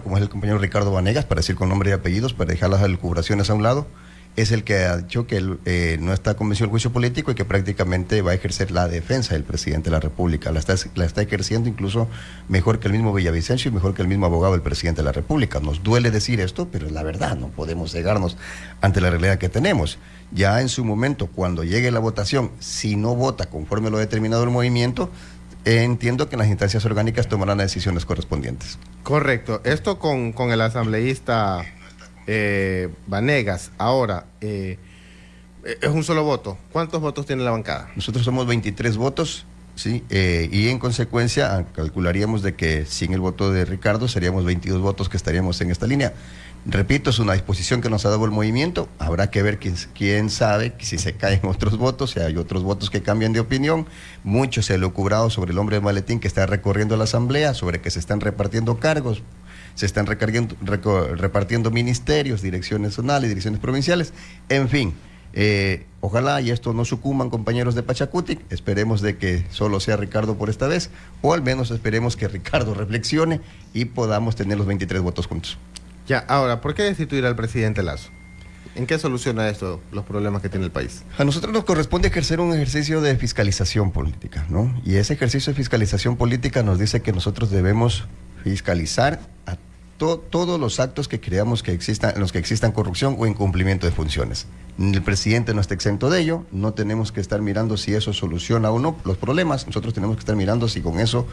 como es el compañero Ricardo Vanegas, para decir con nombre y apellidos, para dejar las elucubraciones a un lado, es el que ha dicho que él no está convencido del juicio político y que prácticamente va a ejercer la defensa del presidente de la República. La está ejerciendo incluso mejor que el mismo Villavicencio y mejor que el mismo abogado del presidente de la República. Nos duele decir esto, pero es la verdad, no podemos cegarnos ante la realidad que tenemos. Ya en su momento, cuando llegue la votación, si no vota conforme lo ha determinado el movimiento, entiendo que en las instancias orgánicas tomarán las decisiones correspondientes. Correcto. Esto con el asambleísta Vanegas. Ahora, es un solo voto. ¿Cuántos votos tiene la bancada? Nosotros somos 23 votos, ¿sí? Y en consecuencia calcularíamos de que sin el voto de Ricardo seríamos 22 votos que estaríamos en esta línea. Repito, es una disposición que nos ha dado el movimiento. Habrá que ver quién sabe si se caen otros votos, si hay otros votos que cambian de opinión. Mucho se ha elucubrado sobre el hombre de maletín que está recorriendo la asamblea, sobre que se están repartiendo cargos, se están repartiendo ministerios, direcciones zonales, direcciones provinciales, en fin. Ojalá y esto no sucumban, compañeros de Pachacutic. Esperemos de que solo sea Ricardo por esta vez, o al menos esperemos que Ricardo reflexione y podamos tener los 23 votos juntos. Ya, ahora, ¿por qué destituir al presidente Lasso? ¿En qué soluciona esto los problemas que tiene el país? A nosotros nos corresponde ejercer un ejercicio de fiscalización política, ¿no? Y ese ejercicio de fiscalización política nos dice que nosotros debemos fiscalizar a todos los actos que creamos que existan, en los que existan corrupción o incumplimiento de funciones. El presidente no está exento de ello, no tenemos que estar mirando si eso soluciona o no los problemas, nosotros tenemos que estar mirando si con eso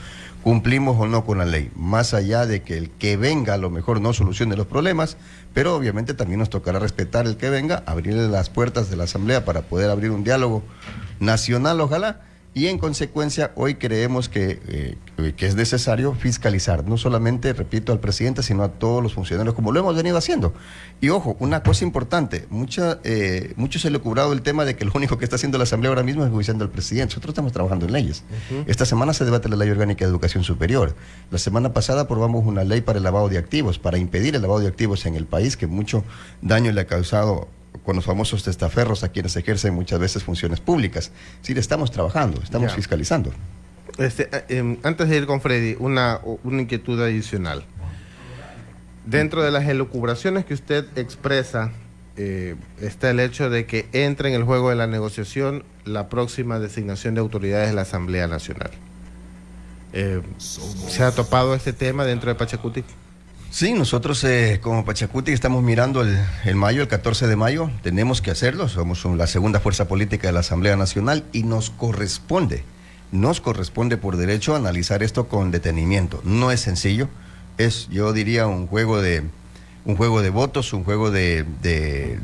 cumplimos o no con la ley, más allá de que el que venga a lo mejor no solucione los problemas, pero obviamente también nos tocará respetar el que venga, abrirle las puertas de la asamblea para poder abrir un diálogo nacional, ojalá. Y en consecuencia, hoy creemos que es necesario fiscalizar, no solamente, repito, al presidente, sino a todos los funcionarios, como lo hemos venido haciendo. Y ojo, una cosa importante, mucho se le ha cobrado el tema de que lo único que está haciendo la Asamblea ahora mismo es juiciando al presidente. Nosotros estamos trabajando en leyes. Esta semana se debate la Ley Orgánica de Educación Superior. La semana pasada aprobamos una ley para el lavado de activos, para impedir el lavado de activos en el país, que mucho daño le ha causado con los famosos testaferros a quienes ejercen muchas veces funciones públicas. Sí, estamos trabajando, estamos fiscalizando. Antes de ir con Freddy, una inquietud adicional. Dentro de las elucubraciones que usted expresa, está el hecho de que entre en el juego de la negociación la próxima designación de autoridades de la Asamblea Nacional. ¿Se ha topado este tema dentro de Pachacutic? Sí, nosotros como Pachacutic estamos mirando el mayo, el 14 de mayo, tenemos que hacerlo, somos la segunda fuerza política de la Asamblea Nacional y nos corresponde por derecho analizar esto con detenimiento. No es sencillo, es, yo diría, un juego de votos, un juego de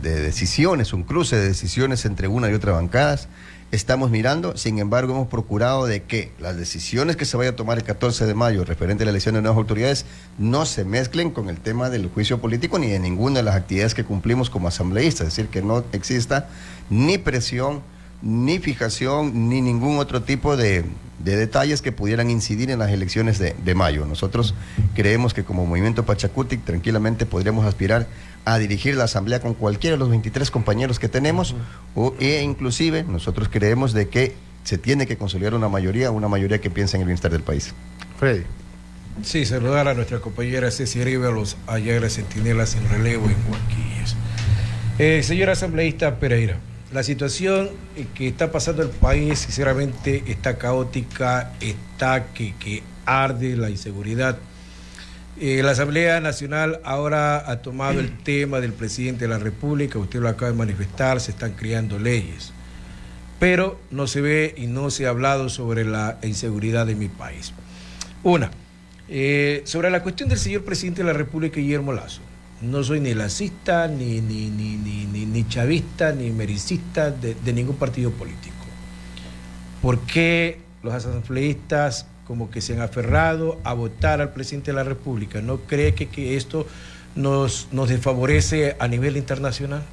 decisiones, un cruce de decisiones entre una y otra bancadas. Estamos mirando, sin embargo, hemos procurado de que las decisiones que se vaya a tomar el 14 de mayo referente a la elección de nuevas autoridades no se mezclen con el tema del juicio político ni de ninguna de las actividades que cumplimos como asambleístas, es decir, que no exista ni presión, ni fijación, ni ningún otro tipo de detalles que pudieran incidir en las elecciones de mayo. Nosotros creemos que como Movimiento Pachacutic tranquilamente podríamos aspirar a dirigir la asamblea con cualquiera de los 23 compañeros que tenemos, e inclusive nosotros creemos de que se tiene que consolidar una mayoría que piense en el bienestar del país. Freddy. Sí, saludar a nuestra compañera Ceci Ríbalos, allá en la Centinela sin relevo en Huanquillas. Señor asambleísta Pereira, la situación que está pasando el país, sinceramente, está caótica, está que arde la inseguridad. La Asamblea Nacional ahora ha tomado el tema del presidente de la República, usted lo acaba de manifestar, se están creando leyes, pero no se ve y no se ha hablado sobre la inseguridad de mi país. Sobre la cuestión del señor presidente de la República, Guillermo Lasso, no soy ni lacista, ni chavista, ni mericista de ningún partido político. ¿Por qué los asambleístas como que se han aferrado a votar al presidente de la República? ¿No cree que esto nos desfavorece a nivel internacional?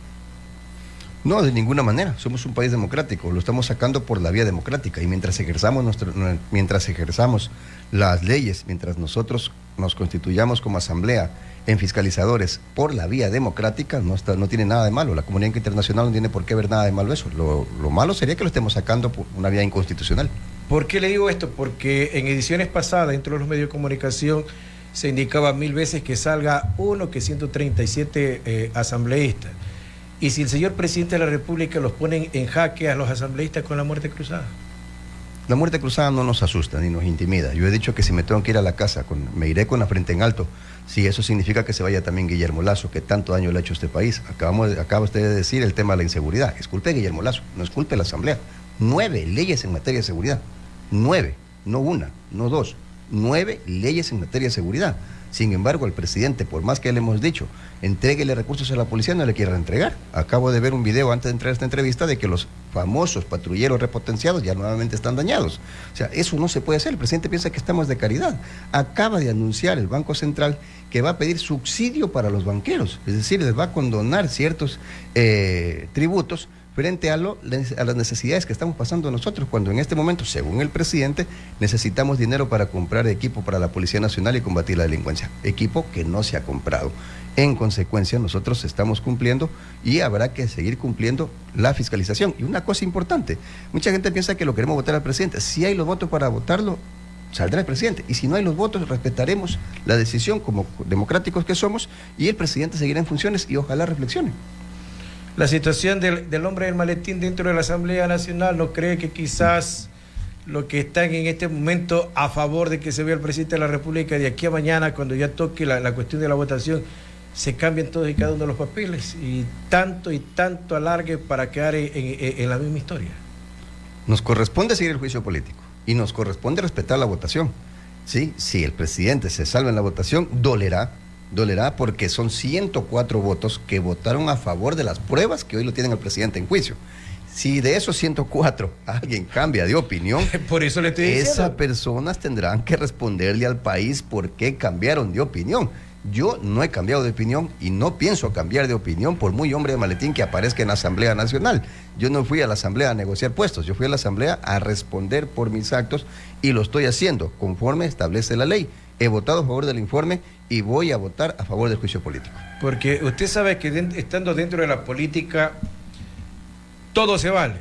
No, de ninguna manera. Somos un país democrático, lo estamos sacando por la vía democrática y mientras ejerzamos las leyes, mientras nosotros nos constituyamos como asamblea en fiscalizadores por la vía democrática, no tiene nada de malo. La comunidad internacional no tiene por qué ver nada de malo eso. Lo malo sería que lo estemos sacando por una vía inconstitucional. ¿Por qué le digo esto? Porque en ediciones pasadas, dentro de los medios de comunicación, se indicaba 1000 veces que salga uno, que 137 asambleístas. Y si el señor presidente de la República los pone en jaque a los asambleístas con la muerte cruzada. La muerte cruzada no nos asusta ni nos intimida. Yo he dicho que si me tengo que ir a la casa, me iré con la frente en alto. Si eso significa que se vaya también Guillermo Lasso, que tanto daño le ha hecho a este país. Acaba usted de decir el tema de la inseguridad. Es culpa de Guillermo Lasso, no es culpa de la Asamblea. 9 leyes en materia de seguridad. 9, no una, no dos. 9 leyes en materia de seguridad. Sin embargo, al presidente, por más que le hemos dicho, entréguele recursos a la policía, no le quiere entregar. Acabo de ver un video antes de entrar a esta entrevista de que los famosos patrulleros repotenciados ya nuevamente están dañados. O sea, eso no se puede hacer. El presidente piensa que estamos de caridad. Acaba de anunciar el Banco Central que va a pedir subsidio para los banqueros. Es decir, les va a condonar ciertos tributos frente a las necesidades que estamos pasando nosotros, cuando en este momento, según el presidente, necesitamos dinero para comprar equipo para la Policía Nacional y combatir la delincuencia. Equipo que no se ha comprado. En consecuencia, nosotros estamos cumpliendo y habrá que seguir cumpliendo la fiscalización. Y una cosa importante, mucha gente piensa que lo queremos votar al presidente. Si hay los votos para votarlo, saldrá el presidente. Y si no hay los votos, respetaremos la decisión como democráticos que somos y el presidente seguirá en funciones y ojalá reflexione. La situación del hombre del maletín dentro de la Asamblea Nacional, ¿no cree que quizás los que están en este momento a favor de que se vea el presidente de la República de aquí a mañana, cuando ya toque la cuestión de la votación, se cambien todos y cada uno de los papeles y tanto alargue para quedar en la misma historia? Nos corresponde seguir el juicio político y nos corresponde respetar la votación. ¿Sí? Si el presidente se salva en la votación, dolerá porque son 104 votos que votaron a favor de las pruebas que hoy lo tienen al presidente en juicio. Si de esos 104 alguien cambia de opinión, por eso le estoy diciendo, esas personas tendrán que responderle al país por qué cambiaron de opinión. Yo no he cambiado de opinión y no pienso cambiar de opinión por muy hombre de maletín que aparezca en la Asamblea Nacional. Yo no fui a la Asamblea a negociar puestos, yo fui a la Asamblea a responder por mis actos y lo estoy haciendo conforme establece la ley. He votado a favor del informe y voy a votar a favor del juicio político. Porque usted sabe que estando dentro de la política, todo se vale.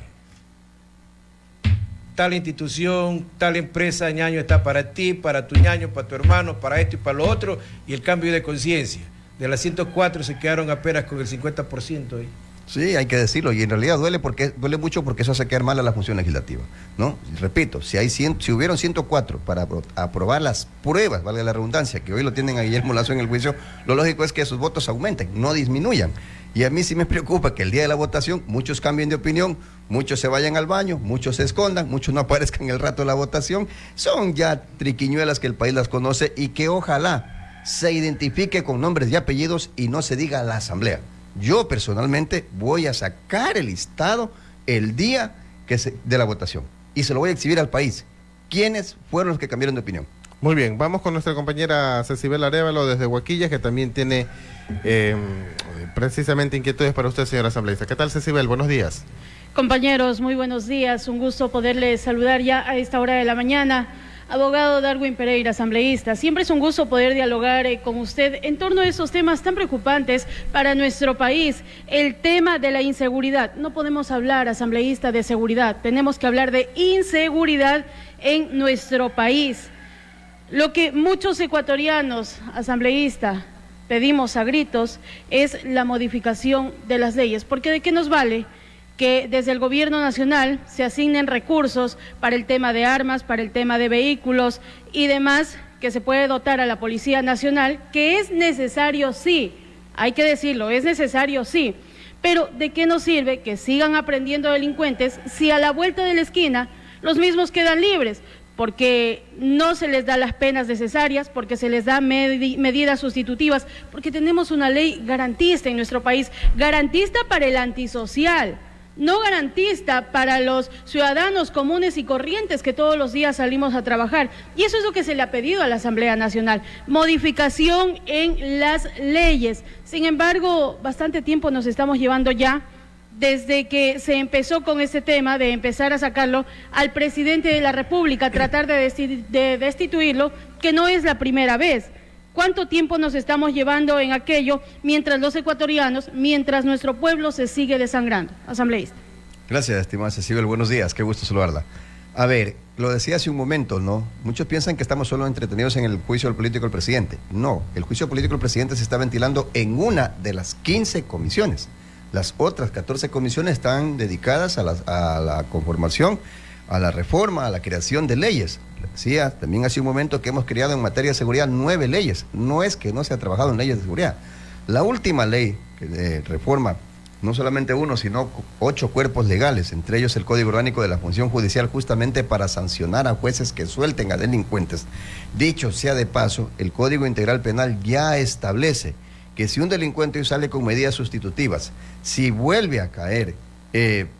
Tal institución, tal empresa, ñaño, está para ti, para tu ñaño, para tu hermano, para esto y para lo otro, y el cambio de conciencia. De las 104 se quedaron apenas con el 50% ahí. Sí, hay que decirlo, y en realidad duele mucho porque eso hace quedar mal a la función legislativa, ¿no? Repito, si hubieron 104 para aprobar las pruebas, valga la redundancia, que hoy lo tienen a Guillermo Lasso en el juicio, lo lógico es que sus votos aumenten, no disminuyan. Y a mí sí me preocupa que el día de la votación muchos cambien de opinión, muchos se vayan al baño, muchos se escondan, muchos no aparezcan el rato de la votación. Son ya triquiñuelas que el país las conoce y que ojalá se identifique con nombres y apellidos y no se diga la Asamblea. Yo personalmente voy a sacar el listado el día de la votación y se lo voy a exhibir al país. ¿Quiénes fueron los que cambiaron de opinión? Muy bien, vamos con nuestra compañera Cecibel Arévalo desde Huaquillas, que también tiene precisamente inquietudes para usted, señora asambleísta. ¿Qué tal, Cecibel? Buenos días. Compañeros, muy buenos días. Un gusto poderles saludar ya a esta hora de la mañana. Abogado Darwin Pereira, asambleísta, siempre es un gusto poder dialogar con usted en torno a esos temas tan preocupantes para nuestro país. El tema de la inseguridad. No podemos hablar, asambleísta, de seguridad. Tenemos que hablar de inseguridad en nuestro país. Lo que muchos ecuatorianos, asambleísta, pedimos a gritos es la modificación de las leyes. Porque ¿de qué nos vale que desde el gobierno nacional se asignen recursos para el tema de armas, para el tema de vehículos y demás, que se puede dotar a la Policía Nacional, que es necesario, sí, hay que decirlo, es necesario, sí, pero ¿de qué nos sirve que sigan aprendiendo delincuentes si a la vuelta de la esquina los mismos quedan libres? Porque no se les da las penas necesarias, porque se les da medidas sustitutivas, porque tenemos una ley garantista en nuestro país, garantista para el antisocial, no garantista para los ciudadanos comunes y corrientes que todos los días salimos a trabajar. Y eso es lo que se le ha pedido a la Asamblea Nacional, modificación en las leyes. Sin embargo, bastante tiempo nos estamos llevando ya desde que se empezó con este tema de empezar a sacarlo al presidente de la República, tratar de destituirlo, que no es la primera vez. ¿Cuánto tiempo nos estamos llevando en aquello mientras los ecuatorianos, mientras nuestro pueblo se sigue desangrando? Asambleísta. Gracias, estimada Cecibel. Buenos días, qué gusto saludarla. A ver, lo decía hace un momento, ¿no? Muchos piensan que estamos solo entretenidos en el juicio político del presidente. No, el juicio político del presidente se está ventilando en una de las 15 comisiones. Las otras 14 comisiones están dedicadas a la conformación, a la reforma, a la creación de leyes. Decía también hace un momento que hemos creado en materia de seguridad 9 leyes. No es que no se ha trabajado en leyes de seguridad. La última ley que reforma no solamente uno, sino 8 cuerpos legales, entre ellos el Código Orgánico de la Función Judicial, justamente para sancionar a jueces que suelten a delincuentes. Dicho sea de paso, el Código Integral Penal ya establece que si un delincuente sale con medidas sustitutivas, si vuelve a caer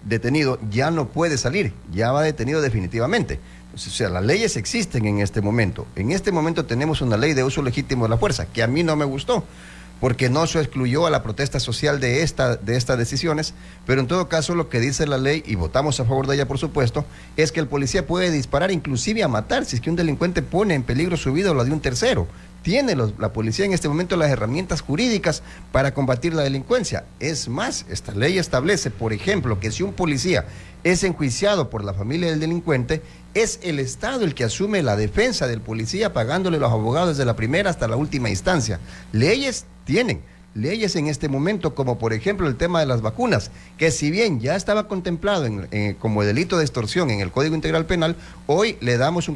detenido, ya no puede salir, ya va detenido definitivamente. O sea, las leyes existen en este momento. En este momento tenemos una ley de uso legítimo de la fuerza, que a mí no me gustó, porque no se excluyó a la protesta social de estas decisiones, pero en todo caso lo que dice la ley, y votamos a favor de ella por supuesto, es que el policía puede disparar inclusive a matar si es que un delincuente pone en peligro su vida o la de un tercero. Tiene la policía en este momento las herramientas jurídicas para combatir la delincuencia. Es más, esta ley establece, por ejemplo, que si un policía es enjuiciado por la familia del delincuente, es el Estado el que asume la defensa del policía pagándole los abogados desde la primera hasta la última instancia. Leyes tienen. Leyes en este momento, como por ejemplo el tema de las vacunas, que si bien ya estaba contemplado como delito de extorsión en el Código Integral Penal, hoy le damos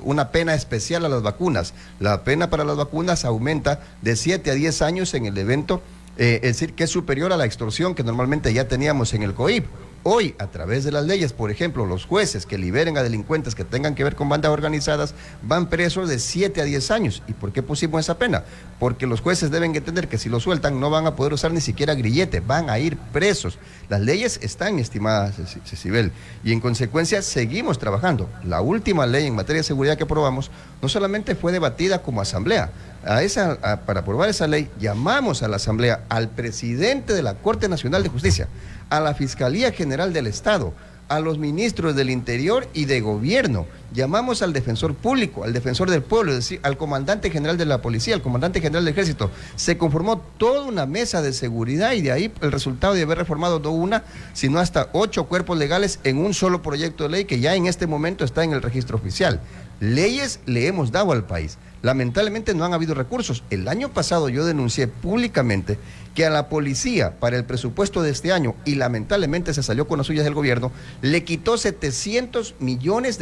una pena especial a las vacunas. La pena para las vacunas aumenta de 7 a 10 años en el evento, es decir, que es superior a la extorsión que normalmente ya teníamos en el COIP. Hoy, a través de las leyes, por ejemplo, los jueces que liberen a delincuentes que tengan que ver con bandas organizadas van presos de 7 a 10 años. ¿Y por qué pusimos esa pena? Porque los jueces deben entender que si lo sueltan no van a poder usar ni siquiera grillete, van a ir presos. Las leyes están estimadas, Cecibel, y en consecuencia seguimos trabajando. La última ley en materia de seguridad que aprobamos no solamente fue debatida como asamblea. Para aprobar esa ley llamamos a la asamblea al presidente de la Corte Nacional de Justicia, a la Fiscalía General del Estado, a los ministros del Interior y de Gobierno. Llamamos al defensor público, al defensor del pueblo, es decir, al comandante general de la policía, al comandante general del ejército. Se conformó toda una mesa de seguridad y de ahí el resultado de haber reformado no una, sino hasta 8 cuerpos legales en un solo proyecto de ley que ya en este momento está en el registro oficial. Leyes le hemos dado al país. Lamentablemente no han habido recursos. El año pasado yo denuncié públicamente que a la policía para el presupuesto de este año, y lamentablemente se salió con las suyas del gobierno, le quitó $700 millones.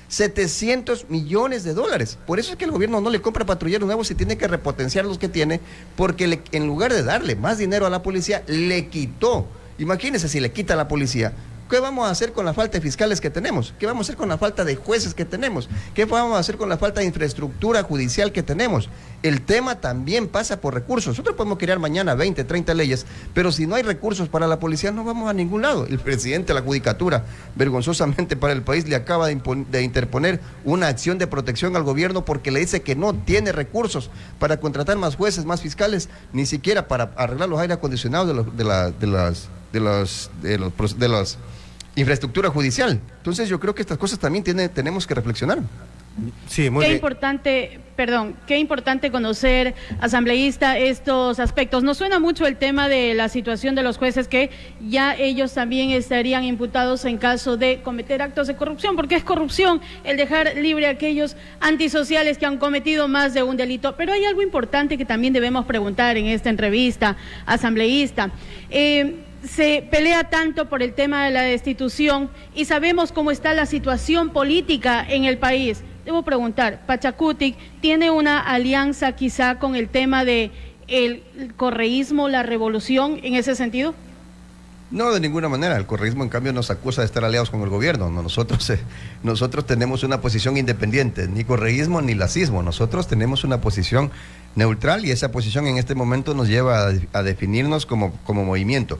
700 millones de dólares. Por eso es que el gobierno no le compra patrulleros nuevos y tiene que repotenciar los que tiene, porque en lugar de darle más dinero a la policía, le quitó. Imagínense si le quita a la policía. ¿Qué vamos a hacer con la falta de fiscales que tenemos? ¿Qué vamos a hacer con la falta de jueces que tenemos? ¿Qué vamos a hacer con la falta de infraestructura judicial que tenemos? El tema también pasa por recursos. Nosotros podemos crear mañana 20, 30 leyes, pero si no hay recursos para la policía no vamos a ningún lado. El presidente de la Judicatura, vergonzosamente para el país, le acaba de interponer una acción de protección al gobierno porque le dice que no tiene recursos para contratar más jueces, más fiscales, ni siquiera para arreglar los aire acondicionados de las infraestructura judicial. Entonces yo creo que estas cosas también tenemos que reflexionar. Sí, muy bien. Qué importante conocer, asambleísta, estos aspectos. Nos suena mucho el tema de la situación de los jueces, que ya ellos también estarían imputados en caso de cometer actos de corrupción, porque es corrupción el dejar libre a aquellos antisociales que han cometido más de un delito. Pero hay algo importante que también debemos preguntar en esta entrevista, asambleísta. Se pelea tanto por el tema de la destitución y sabemos cómo está la situación política en el país. Debo preguntar, Pachacutic tiene una alianza quizá con el tema de el correísmo, la revolución, en ese sentido. No, de ninguna manera. El correísmo, en cambio, nos acusa de estar aliados con el gobierno. No, nosotros tenemos una posición independiente, ni correísmo ni lacismo. Nosotros tenemos una posición neutral y esa posición en este momento nos lleva a definirnos como movimiento,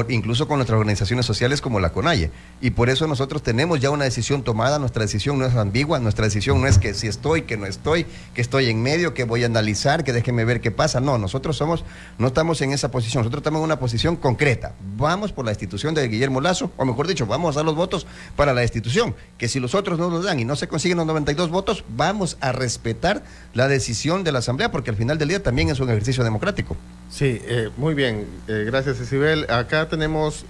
incluso con nuestras organizaciones sociales como la CONAIE. Y por eso nosotros tenemos ya una decisión tomada. Nuestra decisión no es ambigua, nuestra decisión no es que si estoy, que no estoy, que estoy en medio, que voy a analizar, que déjeme ver qué pasa. No, nosotros no estamos en esa posición, nosotros estamos en una posición concreta. Vamos por la destitución de Guillermo Lasso, o mejor dicho, vamos a dar los votos para la destitución, que si los otros no nos dan y no se consiguen los 92 votos, vamos a respetar la decisión de la Asamblea, porque al final del día también es un ejercicio democrático. Sí, muy bien, gracias Cecibel. Acá tenemos,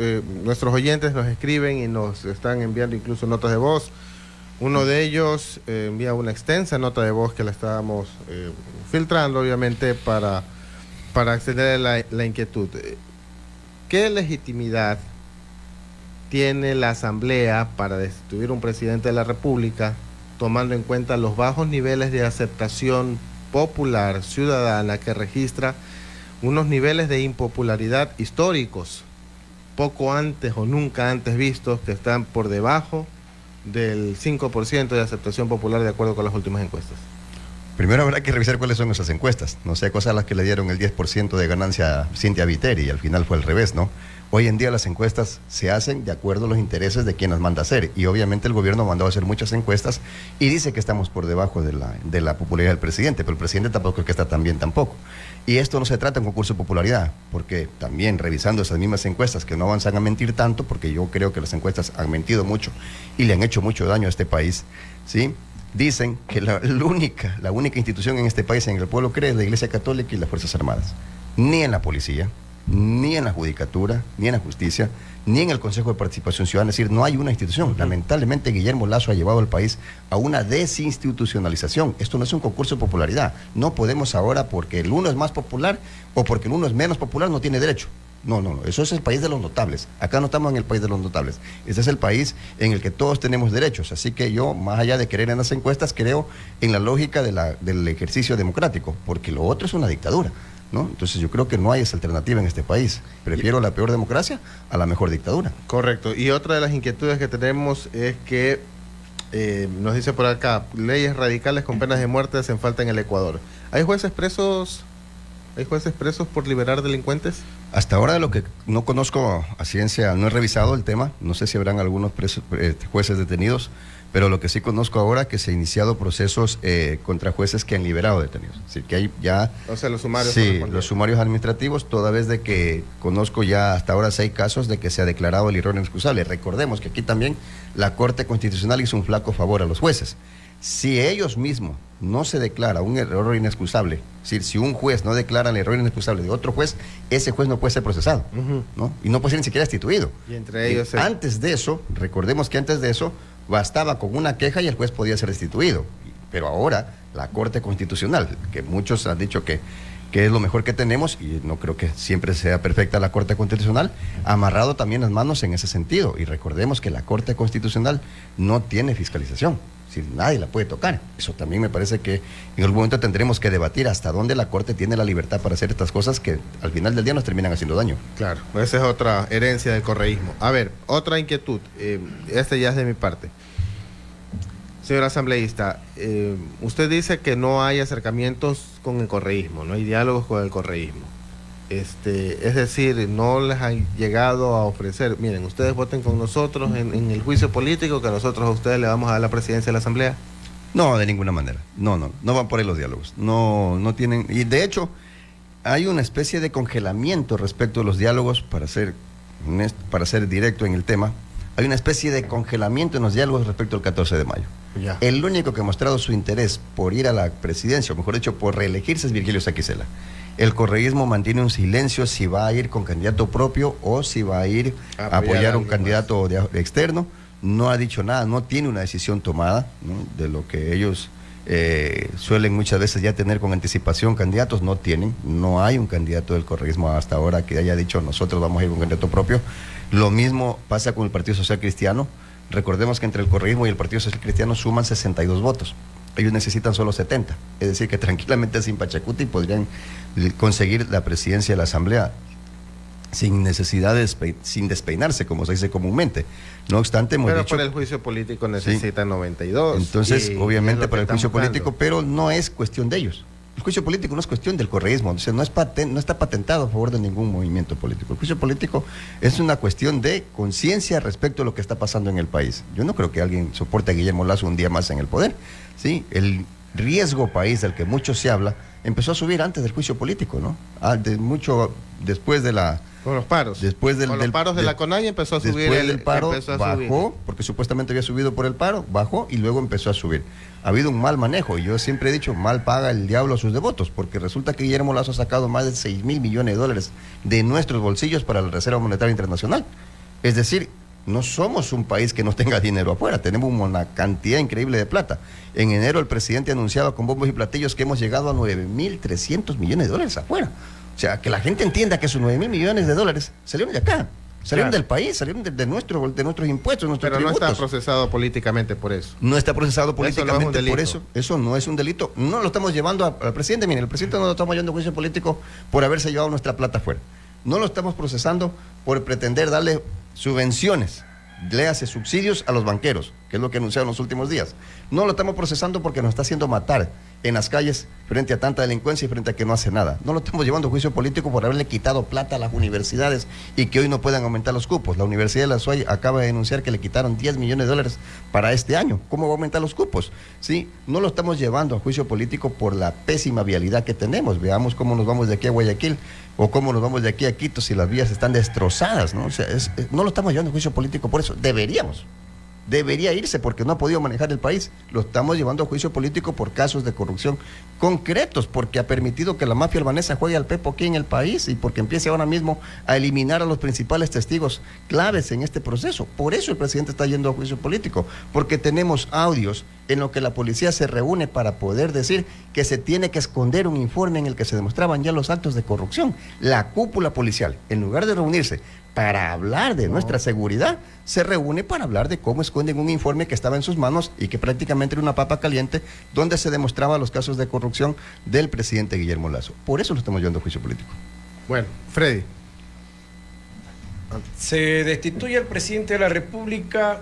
nuestros oyentes nos escriben y nos están enviando incluso notas de voz. Uno de ellos envía una extensa nota de voz que la estábamos filtrando, obviamente, para extender la inquietud. ¿Qué legitimidad tiene la Asamblea para destituir un presidente de la República, tomando en cuenta los bajos niveles de aceptación popular ciudadana que registra unos niveles de impopularidad históricos, poco antes o nunca antes vistos, que están por debajo del 5% de aceptación popular de acuerdo con las últimas encuestas? Primero habrá que revisar cuáles son esas encuestas. No sé, cosas a las que le dieron el 10% de ganancia a Cintia Viteri y al final fue al revés, ¿no? Hoy en día las encuestas se hacen de acuerdo a los intereses de quien las manda a hacer. Y obviamente el gobierno mandó a hacer muchas encuestas y dice que estamos por debajo de la popularidad del presidente, pero el presidente tampoco es que está tan bien tampoco. Y esto no se trata de un concurso de popularidad, porque también revisando esas mismas encuestas que no avanzan a mentir tanto, porque yo creo que las encuestas han mentido mucho y le han hecho mucho daño a este país, ¿sí? Dicen que la única institución en este país en el que el pueblo cree es la Iglesia Católica y las Fuerzas Armadas. Ni en la policía, ni en la judicatura, ni en la justicia, ni en el Consejo de Participación Ciudadana. Es decir, no hay una institución. Lamentablemente Guillermo Lasso ha llevado al país a una desinstitucionalización. Esto no es un concurso de popularidad. No podemos ahora, porque el uno es más popular o porque el uno es menos popular, no tiene derecho. No, eso es el país de los notables. Acá no estamos en el país de los notables. Este es el país en el que todos tenemos derechos. Así que yo, más allá de creer en las encuestas, creo en la lógica del ejercicio democrático, porque lo otro es una dictadura, ¿no? Entonces yo creo que no hay esa alternativa en este país. Prefiero la peor democracia a la mejor dictadura. Correcto. Y otra de las inquietudes que tenemos es que nos dice por acá, leyes radicales con penas de muerte hacen falta en el Ecuador. ¿Hay jueces presos por liberar delincuentes? Hasta ahora, de lo que no conozco a ciencia, no he revisado el tema, no sé si habrán algunos jueces detenidos, pero lo que sí conozco ahora es que se han iniciado procesos contra jueces que han liberado detenidos. Es decir, que hay ya... O sea, los sumarios. Sí, los sumarios administrativos, toda vez de que conozco ya hasta ahora 6 casos de que se ha declarado el error inexcusable. Recordemos que aquí también la Corte Constitucional hizo un flaco favor a los jueces. Si ellos mismos no se declara un error inexcusable, es decir, si un juez no declara el error inexcusable de otro juez, ese juez no puede ser procesado, ¿no? Y no puede ser ni siquiera destituido. Y entre ellos... Antes de eso, recordemos que antes de eso, bastaba con una queja y el juez podía ser destituido. Pero ahora, la Corte Constitucional, que muchos han dicho que es lo mejor que tenemos, y no creo que siempre sea perfecta la Corte Constitucional, ha amarrado también las manos en ese sentido. Y recordemos que la Corte Constitucional no tiene fiscalización. Si nadie la puede tocar. Eso también me parece que en algún momento tendremos que debatir hasta dónde la Corte tiene la libertad para hacer estas cosas que al final del día nos terminan haciendo daño. Claro, esa es otra herencia del correísmo. A ver, otra inquietud, ya es de mi parte. Señor asambleísta, usted dice que no hay acercamientos con el correísmo, no hay diálogos con el correísmo. Es decir, no les han llegado a ofrecer, miren, ustedes voten con nosotros en el juicio político que nosotros a ustedes le vamos a dar la presidencia de la Asamblea. No, de ninguna manera. No van por ahí los diálogos. No tienen, y de hecho hay una especie de congelamiento respecto a los diálogos, para ser directo en el tema. Hay una especie de congelamiento en los diálogos respecto al 14 de mayo. Ya. El único que ha mostrado su interés por ir a la presidencia, o mejor dicho, por reelegirse, es Virgilio Saquicela. El correísmo mantiene un silencio si va a ir con candidato propio o si va a ir a apoyar a un candidato externo. No ha dicho nada, no tiene una decisión tomada, ¿no? De lo que ellos suelen muchas veces ya tener con anticipación candidatos, no hay un candidato del correísmo hasta ahora que haya dicho nosotros vamos a ir con candidato propio. Lo mismo pasa con el Partido Social Cristiano. Recordemos que entre el correísmo y el Partido Social Cristiano suman 62 votos. Ellos necesitan solo 70. Es decir, que tranquilamente sin Pachacuti podrían conseguir la presidencia de la Asamblea sin necesidad sin despeinarse, como se dice comúnmente. No obstante, hemos pero dicho... Pero para el juicio político necesitan 92. Entonces, obviamente para el juicio político, pero no es cuestión de ellos. El juicio político no es cuestión del correísmo, o sea, no está patentado a favor de ningún movimiento político. El juicio político es una cuestión de conciencia respecto a lo que está pasando en el país. Yo no creo que alguien soporte a Guillermo Lasso un día más en el poder, ¿sí? El riesgo país del que mucho se habla empezó a subir antes del juicio político, ¿no? Mucho después de Con los paros. Después con los paros de la CONAIE empezó a subir. Después del paro bajó, subir. porque supuestamente había subido por el paro, bajó y luego empezó a subir. Ha habido un mal manejo, y yo siempre he dicho, mal paga el diablo a sus devotos, porque resulta que Guillermo Lasso ha sacado más de 6.000 millones de dólares de nuestros bolsillos para la Reserva Monetaria Internacional. Es decir, no somos un país que no tenga dinero afuera, tenemos una cantidad increíble de plata. En enero el presidente anunciaba con bombos y platillos que hemos llegado a 9.300 millones de dólares afuera. O sea, que la gente entienda que esos 9.000 millones de dólares salieron de acá, salieron del país, salieron de nuestros impuestos, nuestros Pero tributos. no está procesado políticamente por eso. No está procesado políticamente no por eso. Eso no es un delito. No lo estamos llevando al presidente. Mire, el presidente no lo estamos llevando a juicio político por haberse llevado nuestra plata afuera. No lo estamos procesando por pretender darle subvenciones, léase subsidios a los banqueros, que es lo que anunciaron en los últimos días. No lo estamos procesando porque nos está haciendo matar en las calles frente a tanta delincuencia y frente a que no hace nada. No lo estamos llevando a juicio político por haberle quitado plata a las universidades y que hoy no puedan aumentar los cupos. La Universidad de la SUAY acaba de denunciar que le quitaron 10 millones de dólares para este año. ¿Cómo va a aumentar los cupos? ¿Sí? No lo estamos llevando a juicio político por la pésima vialidad que tenemos. Veamos cómo nos vamos de aquí a Guayaquil o cómo nos vamos de aquí a Quito si las vías están destrozadas, ¿no? O sea, no lo estamos llevando a juicio político por eso. Debería irse porque no ha podido manejar el país. Lo estamos llevando a juicio político por casos de corrupción concretos, porque ha permitido que la mafia albanesa juegue al pepo aquí en el país y porque empiece ahora mismo a eliminar a los principales testigos claves en este proceso. Por eso el presidente está yendo a juicio político, porque tenemos audios en los que la policía se reúne para poder decir que se tiene que esconder un informe en el que se demostraban ya los actos de corrupción. La cúpula policial, en lugar de reunirse para hablar de nuestra seguridad, se reúne para hablar de cómo esconden un informe que estaba en sus manos y que prácticamente era una papa caliente, donde se demostraba los casos de corrupción del presidente Guillermo Lasso. Por eso lo estamos llevando a juicio político. Bueno, Freddy. Se destituye al presidente de la República,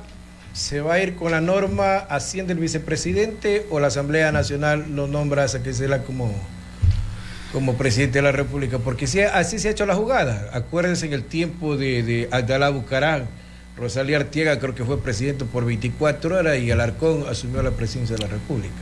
¿se va a ir con la norma haciendo el vicepresidente o la Asamblea Nacional lo nombra a Saquicela como presidente de la República? Porque así se ha hecho la jugada. Acuérdense en el tiempo de Abdalá Bucaram, Rosalía Artiega creo que fue presidente por 24 horas y Alarcón asumió la presidencia de la República.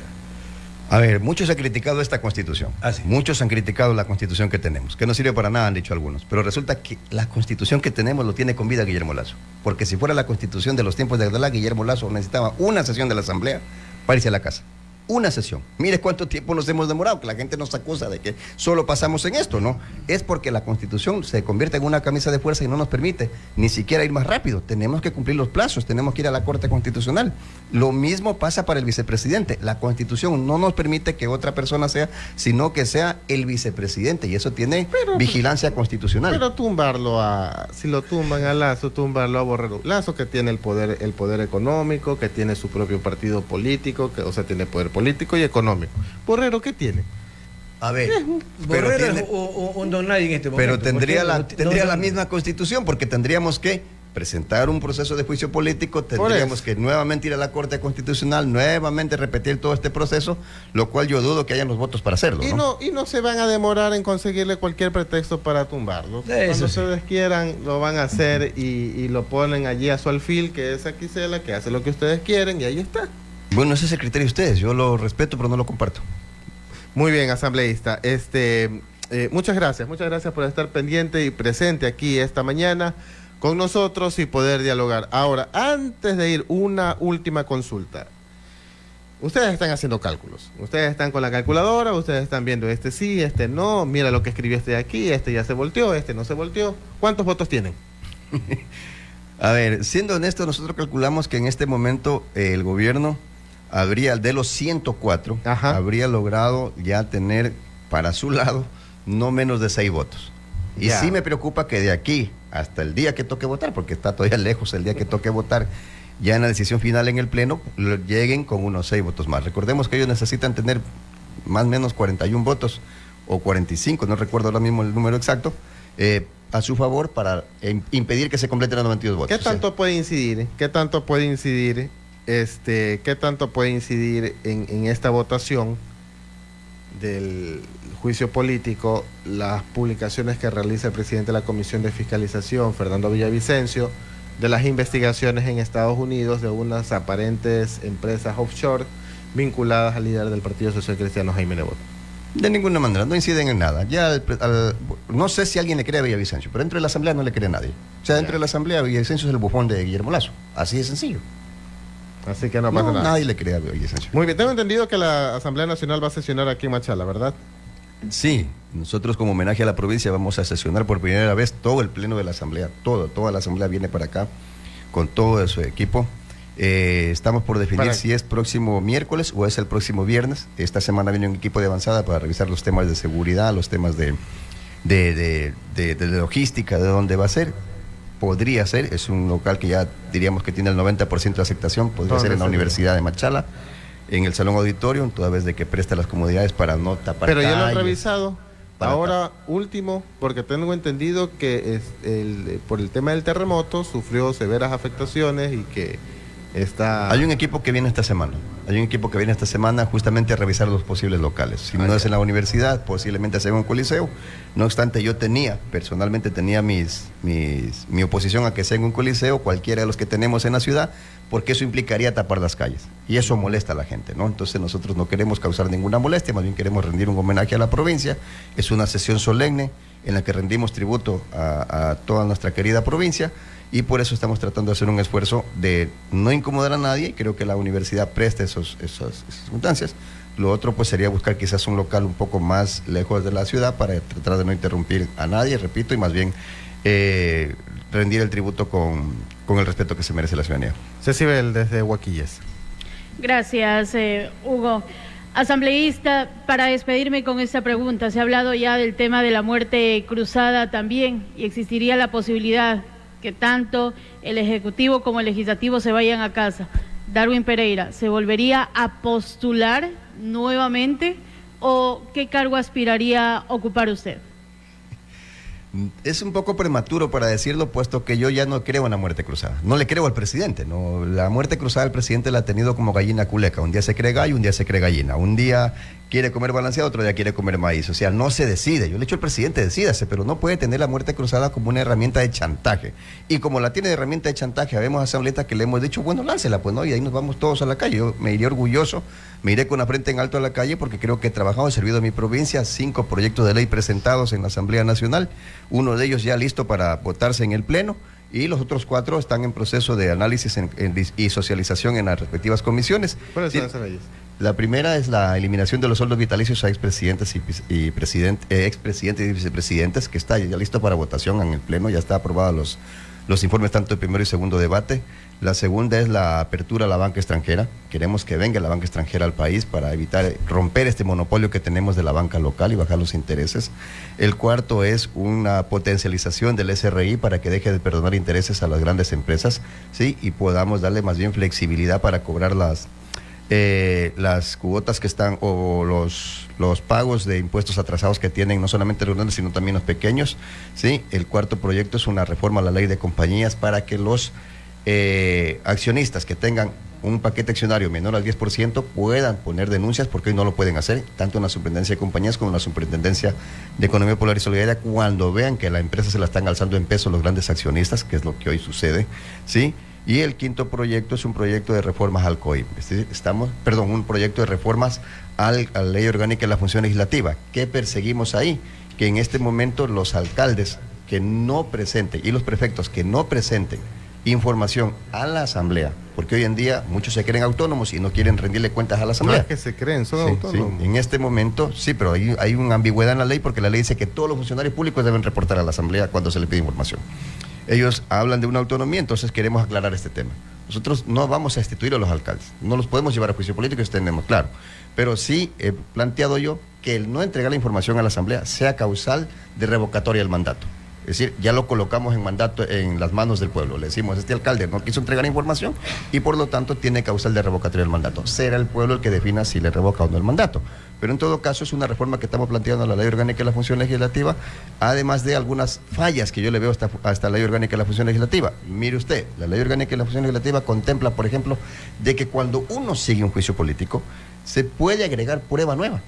A ver, muchos han criticado esta Constitución. Sí. Muchos han criticado la Constitución que tenemos, que no sirve para nada, han dicho algunos. Pero resulta que la Constitución que tenemos lo tiene con vida Guillermo Lasso. Porque si fuera la Constitución de los tiempos de Abdalá, Guillermo Lasso necesitaba una sesión de la Asamblea para irse a la casa. Una sesión. Mire cuánto tiempo nos hemos demorado, que la gente nos acusa de que solo pasamos en esto, ¿no? Es porque la Constitución se convierte en una camisa de fuerza y no nos permite ni siquiera ir más rápido. Tenemos que cumplir los plazos, tenemos que ir a la Corte Constitucional. Lo mismo pasa para el vicepresidente. La Constitución no nos permite que otra persona sea, sino que sea el vicepresidente, y eso tiene vigilancia constitucional. Pero si lo tumban a Lasso, tumbarlo a Borrero. Lasso, que tiene el poder económico, que tiene su propio partido político, tiene poder político y económico. Borrero, ¿qué tiene? A ver, Borrero es un don nadie en este momento. Pero tendría la misma Constitución, porque tendríamos que presentar un proceso de juicio político, tendríamos que nuevamente ir a la Corte Constitucional, nuevamente repetir todo este proceso, lo cual yo dudo que hayan los votos para hacerlo. Y no se van a demorar en conseguirle cualquier pretexto para tumbarlo. Cuando ustedes quieran, lo van a hacer y lo ponen allí a su alfil, que es Saquicela, que hace lo que ustedes quieren, y ahí está. Bueno, ese es el criterio de ustedes, yo lo respeto, pero no lo comparto. Muy bien, asambleísta. Muchas gracias por estar pendiente y presente aquí esta mañana con nosotros y poder dialogar. Ahora, antes de ir, una última consulta. Ustedes están haciendo cálculos, ustedes están con la calculadora, ustedes están viendo sí, no, mira lo que escribió de aquí, ya se volteó, no se volteó. ¿Cuántos votos tienen? A ver, siendo honesto, nosotros calculamos que en este momento el gobierno de los 104, habría logrado ya tener para su lado no menos de 6 votos. Y sí me preocupa que de aquí hasta el día que toque votar, porque está todavía lejos el día que toque votar, ya en la decisión final en el Pleno, lleguen con unos 6 votos más. Recordemos que ellos necesitan tener más o menos 41 votos, o 45, no recuerdo ahora mismo el número exacto, a su favor para impedir que se completen los 92 votos. ¿Qué tanto puede incidir? ¿Qué tanto puede incidir en esta votación del juicio político las publicaciones que realiza el presidente de la Comisión de Fiscalización, Fernando Villavicencio, de las investigaciones en Estados Unidos de unas aparentes empresas offshore vinculadas al líder del Partido Social Cristiano, Jaime Nebot? De ninguna manera, no inciden en nada. No sé si alguien le cree a Villavicencio, pero dentro de la Asamblea no le cree a nadie. O sea, dentro de la Asamblea Villavicencio es el bufón de Guillermo Lasso. Así de sencillo. Así que no pasa nada. Nadie le cree a Villavicencio. Muy bien, tengo entendido que la Asamblea Nacional va a sesionar aquí en Machala, ¿verdad? Sí, nosotros como homenaje a la provincia vamos a sesionar por primera vez todo el pleno de la Asamblea. Toda la Asamblea viene para acá con todo su equipo. Estamos por definir si es próximo miércoles o es el próximo viernes. Esta semana viene un equipo de avanzada para revisar los temas de seguridad, los temas de logística, de dónde va a ser. Podría ser, es un local que ya diríamos que tiene el 90% de aceptación, podría ser en la Universidad de Machala, en el Salón Auditorio, toda vez de que presta las comodidades para no tapar. Pero ya lo han revisado. Ahora, último, porque tengo entendido que por el tema del terremoto sufrió severas afectaciones y que Hay un equipo que viene esta semana. Justamente a revisar los posibles locales. Si no es en la universidad, posiblemente sea en un coliseo. No obstante, yo personalmente tenía mi oposición a que sea en un coliseo, cualquiera de los que tenemos en la ciudad, porque eso implicaría tapar las calles. Y eso molesta a la gente, ¿no? Entonces nosotros no queremos causar ninguna molestia, más bien queremos rendir un homenaje a la provincia. Es una sesión solemne en la que rendimos tributo a toda nuestra querida provincia. Y por eso estamos tratando de hacer un esfuerzo de no incomodar a nadie. Creo que la universidad presta esas circunstancias. Lo otro pues sería buscar quizás un local un poco más lejos de la ciudad para tratar de no interrumpir a nadie, repito, y más bien rendir el tributo con el respeto que se merece la ciudadanía. Cecibel, desde Huaquillas. Gracias, Hugo. Asambleísta, para despedirme con esta pregunta, se ha hablado ya del tema de la muerte cruzada también, y existiría la posibilidad que tanto el Ejecutivo como el Legislativo se vayan a casa. Darwin Pereira, ¿se volvería a postular nuevamente o qué cargo aspiraría a ocupar usted? Es un poco prematuro para decirlo, puesto que yo ya no creo en la muerte cruzada. No le creo al presidente, ¿no? La muerte cruzada el presidente la ha tenido como gallina culeca. Un día se cree gallo, un día se cree gallina. Un día quiere comer balanceado, otro día quiere comer maíz. O sea, no se decide. Yo le he dicho al presidente, decídase, pero no puede tener la muerte cruzada como una herramienta de chantaje. Y como la tiene de herramienta de chantaje, habemos asambleístas que le hemos dicho, bueno, láncela, pues, ¿no? Y ahí nos vamos todos a la calle. Yo me iré orgulloso, me iré con la frente en alto a la calle, porque creo que he trabajado, he servido a mi provincia, 5 proyectos de ley presentados en la Asamblea Nacional, uno de ellos ya listo para votarse en el Pleno, y los otros 4 están en proceso de análisis y socialización en las respectivas comisiones. ¿Cuáles son esas leyes? La primera es la eliminación de los sueldos vitalicios a expresidentes y vicepresidentes, que está ya listo para votación en el Pleno, ya está aprobados los informes tanto de primero y segundo debate. La segunda es la apertura a la banca extranjera. Queremos que venga la banca extranjera al país para evitar romper este monopolio que tenemos de la banca local y bajar los intereses. El cuarto es una potencialización del SRI para que deje de perdonar intereses a las grandes empresas, ¿sí? Y podamos darle más bien flexibilidad para cobrar las cuotas que están, o los pagos de impuestos atrasados que tienen no solamente los grandes, sino también los pequeños, ¿sí? El cuarto proyecto es una reforma a la ley de compañías para que los accionistas que tengan un paquete accionario menor al 10% puedan poner denuncias, porque hoy no lo pueden hacer, tanto en la Superintendencia de Compañías como en la Superintendencia de Economía Popular y Solidaria, cuando vean que la empresa se la están alzando en peso los grandes accionistas, que es lo que hoy sucede, ¿sí? Y el quinto proyecto es un proyecto de reformas al COIP. Un proyecto de reformas a la Ley Orgánica de la Función Legislativa. ¿Qué perseguimos ahí? Que en este momento los alcaldes que no presenten y los prefectos que no presenten información a la Asamblea, porque hoy en día muchos se creen autónomos y no quieren rendirle cuentas a la Asamblea. No es que se creen, son autónomos. Sí. En este momento, sí, pero hay una ambigüedad en la ley, porque la ley dice que todos los funcionarios públicos deben reportar a la Asamblea cuando se le pide información. Ellos hablan de una autonomía, entonces queremos aclarar este tema. Nosotros no vamos a destituir a los alcaldes, no los podemos llevar a juicio político, eso tenemos claro. Pero sí he planteado yo que el no entregar la información a la Asamblea sea causal de revocatoria del mandato. Es decir, ya lo colocamos en mandato en las manos del pueblo. Le decimos, este alcalde no quiso entregar información y por lo tanto tiene causal de revocatoria del mandato. Será el pueblo el que defina si le revoca o no el mandato. Pero en todo caso es una reforma que estamos planteando a la Ley Orgánica de la Función Legislativa, además de algunas fallas que yo le veo a esta Ley Orgánica de la Función Legislativa. Mire usted, la Ley Orgánica de la Función Legislativa contempla, por ejemplo, de que cuando uno sigue un juicio político, se puede agregar prueba nueva.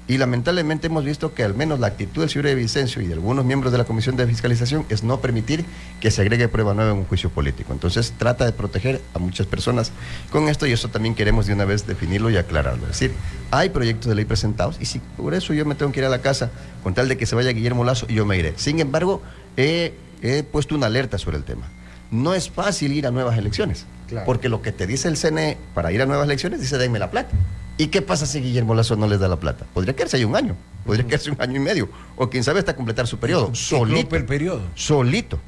Y lamentablemente hemos visto que al menos la actitud del señor Vicencio y de algunos miembros de la Comisión de Fiscalización es no permitir que se agregue prueba nueva en un juicio político. Entonces trata de proteger a muchas personas con esto, y eso también queremos de una vez definirlo y aclararlo. Es decir, hay proyectos de ley presentados y si por eso yo me tengo que ir a la casa con tal de que se vaya Guillermo Lasso, yo me iré. Sin embargo, he puesto una alerta sobre el tema. No es fácil ir a nuevas elecciones, Claro. porque lo que te dice el CNE para ir a nuevas elecciones dice denme la plata. ¿Y qué pasa si Guillermo Lasso no les da la plata? Podría quedarse ahí un año, podría quedarse un año y medio, o quién sabe hasta completar su periodo, solito, el periodo. solito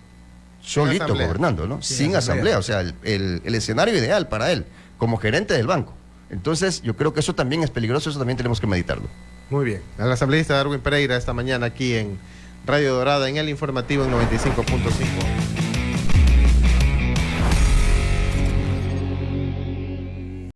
asamblea. gobernando, ¿no? Sin asamblea. asamblea, o sea, el escenario ideal para él, como gerente del banco. Entonces, yo creo que eso también es peligroso, eso también tenemos que meditarlo. Muy bien. Al asambleísta Darwin Pereira esta mañana aquí en Radio Dorada, en el informativo en 95.5.